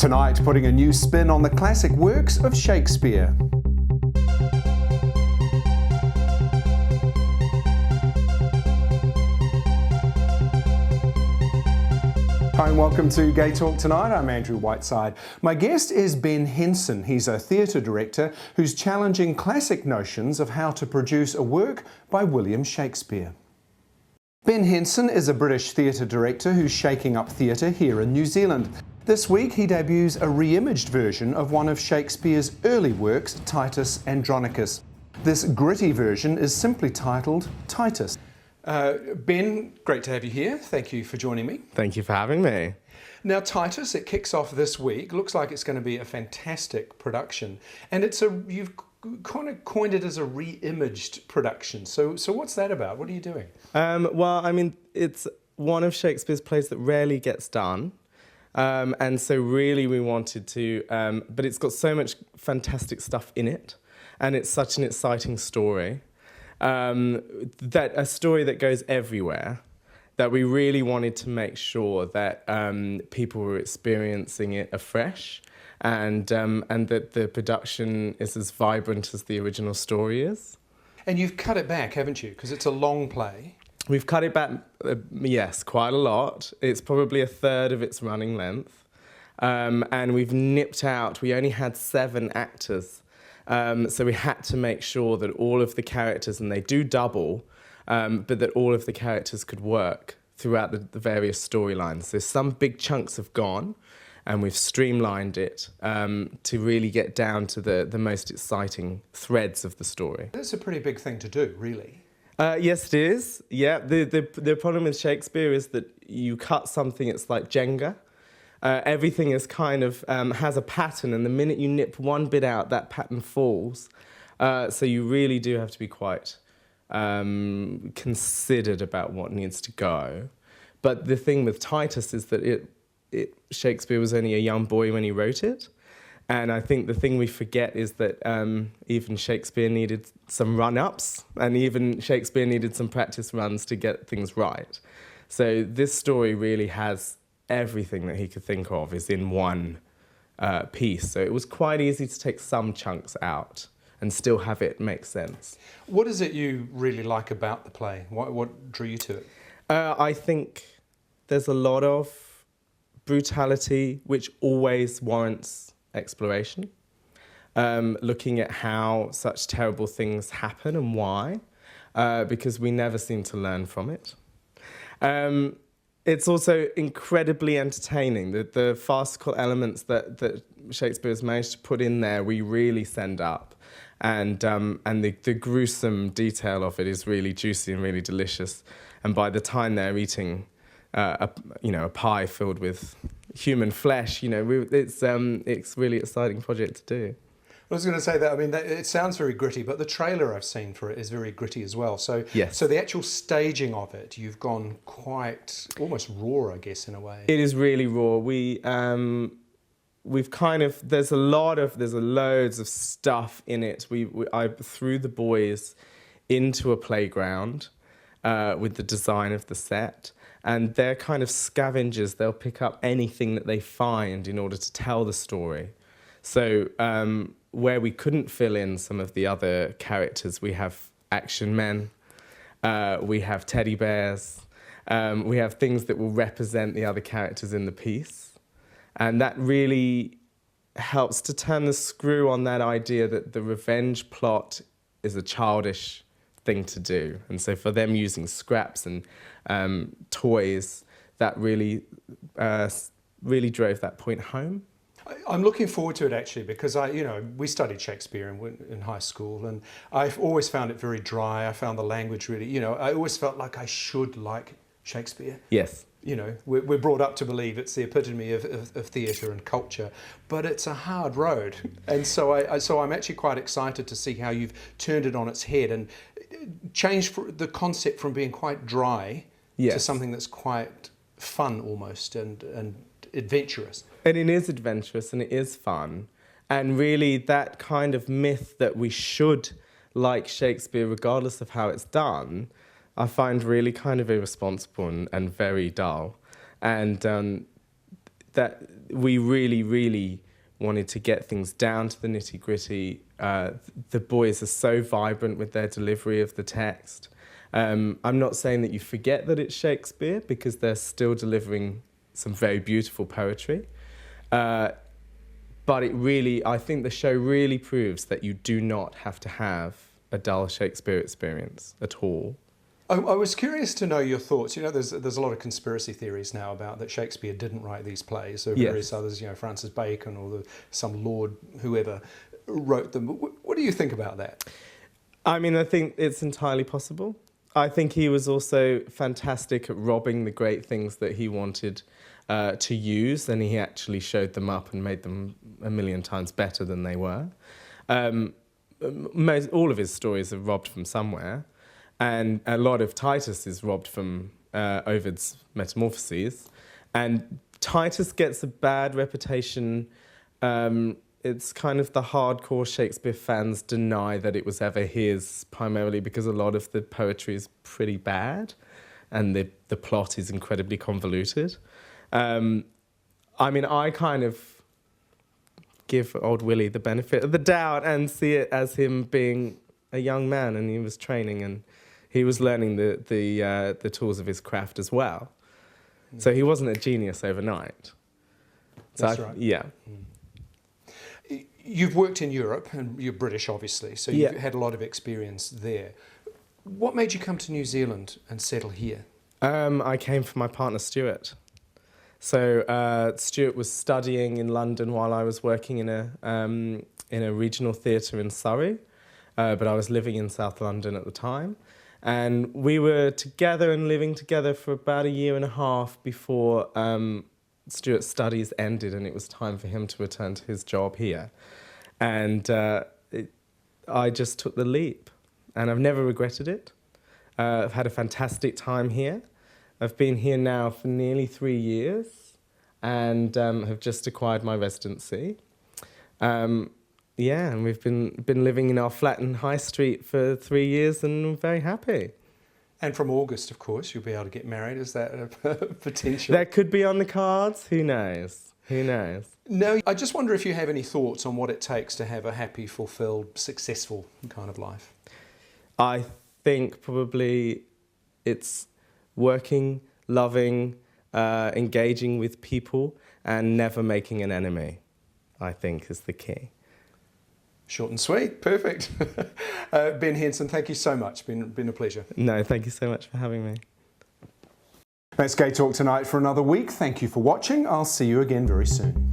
Tonight, putting a new spin on the classic works of Shakespeare. Hi and welcome to Gay Talk tonight. I'm Andrew Whiteside. My guest is Ben Henson. He's a theatre director who's challenging classic notions of how to produce a work by William Shakespeare. Ben Henson is a British theatre director who's shaking up theatre here in New Zealand. This week he debuts a re-imaged version of one of Shakespeare's early works, Titus Andronicus. This gritty version is simply titled Titus. Ben, great to have you here. Thank you for joining me. Thank you for having me. Now Titus, it kicks off this week. Looks like it's going to be a fantastic production. And you've kind of coined it as a re-imaged production. So what's that about? What are you doing? Well, I mean, it's one of Shakespeare's plays that rarely gets done. And so really we wanted to, but it's got so much fantastic stuff in it. And it's such an exciting story. That a story that goes everywhere, that we really wanted to make sure that people were experiencing it afresh, and that the production is as vibrant as the original story is. And you've cut it back, haven't you? Because it's a long play. We've cut it back, yes, quite a lot. It's probably a third of its running length. And we've nipped out, we only had 7 actors. So we had to make sure that all of the characters, and they do double, but that all of the characters could work throughout the various storylines. So some big chunks have gone, and we've streamlined it to really get down to the most exciting threads of the story. That's a pretty big thing to do, really. Yes, it is. Yeah, the problem with Shakespeare is that you cut something, it's like Jenga. Everything is kind of has a pattern, and the minute you nip one bit out, that pattern falls. So you really do have to be quite considered about what needs to go. But the thing with Titus is that Shakespeare was only a young boy when he wrote it. And I think the thing we forget is that even Shakespeare needed some run-ups, and even Shakespeare needed some practice runs to get things right. So this story really has everything that he could think of is in one piece. So it was quite easy to take some chunks out and still have it make sense. What is it you really like about the play? What drew you to it? I think there's a lot of brutality which always warrants exploration, looking at how such terrible things happen and why, because we never seem to learn from it. It's also incredibly entertaining. The farcical elements that Shakespeare has managed to put in there, we really send up. And the gruesome detail of it is really juicy and really delicious. And by the time they're eating a pie filled with human flesh, it's really exciting project to do. I was going to say that, I mean, it sounds very gritty, but the trailer I've seen for it is very gritty as well. So, yes. So the actual staging of it, you've gone quite, almost raw, I guess, in a way. It is really raw. We've kind of, there's loads of stuff in it. I threw the boys into a playground with the design of the set. And they're kind of scavengers. They'll pick up anything that they find in order to tell the story. So where we couldn't fill in some of the other characters, we have action men, we have teddy bears, we have things that will represent the other characters in the piece. And that really helps to turn the screw on that idea that the revenge plot is a childish thing to do. And so for them using scraps and toys, that really drove that point home. I'm looking forward to it actually, because we studied Shakespeare in high school, and I've always found it very dry. I found the language really, I always felt like I should like Shakespeare. Yes. We're brought up to believe it's the epitome of theatre and culture, but it's a hard road. And so I'm actually quite excited to see how you've turned it on its head and changed the concept from being quite dry to something that's quite fun almost and adventurous. And it is adventurous and it is fun. And really that kind of myth that we should like Shakespeare regardless of how it's done, I find really kind of irresponsible and very dull. And that we really, really wanted to get things down to the nitty-gritty. The boys are so vibrant with their delivery of the text. I'm not saying that you forget that it's Shakespeare, because they're still delivering some very beautiful poetry. But I think the show really proves that you do not have to have a dull Shakespeare experience at all. I was curious to know your thoughts. You know, there's a lot of conspiracy theories now about that Shakespeare didn't write these plays, or various others, you know, Francis Bacon or some lord, whoever, wrote them. What do you think about that? I mean, I think it's entirely possible. I think he was also fantastic at robbing the great things that he wanted to use, and he actually showed them up and made them a million times better than they were. All of his stories are robbed from somewhere, and a lot of Titus is robbed from Ovid's Metamorphoses. And Titus gets a bad reputation. It's kind of the hardcore Shakespeare fans deny that it was ever his, primarily because a lot of the poetry is pretty bad and the plot is incredibly convoluted. I mean, I kind of give old Willie the benefit of the doubt and see it as him being a young man, and he was training and he was learning the tools of his craft as well. Mm. So he wasn't a genius overnight. So That's right. Yeah. Mm. You've worked in Europe, and you're British, obviously, so you've had a lot of experience there. What made you come to New Zealand and settle here? I came for my partner, Stuart. So Stuart was studying in London while I was working in a regional theatre in Surrey, but I was living in South London at the time. And we were together and living together for about 1.5 years before Stuart's studies ended, and it was time for him to return to his job here. And I just took the leap, and I've never regretted it. I've had a fantastic time here. I've been here now for nearly 3 years, and have just acquired my residency. Yeah, and we've been living in our flat in High Street for 3 years, and I'm very happy. And from August, of course, you'll be able to get married. Is that a potential? That could be on the cards. Who knows? Who knows? No, I just wonder if you have any thoughts on what it takes to have a happy, fulfilled, successful kind of life. I think probably it's working, loving, engaging with people, and never making an enemy, I think, is the key. Short and sweet, perfect. Ben Henson, thank you so much. Been a pleasure. No, thank you so much for having me. That's Gay Talk tonight for another week. Thank you for watching. I'll see you again very soon.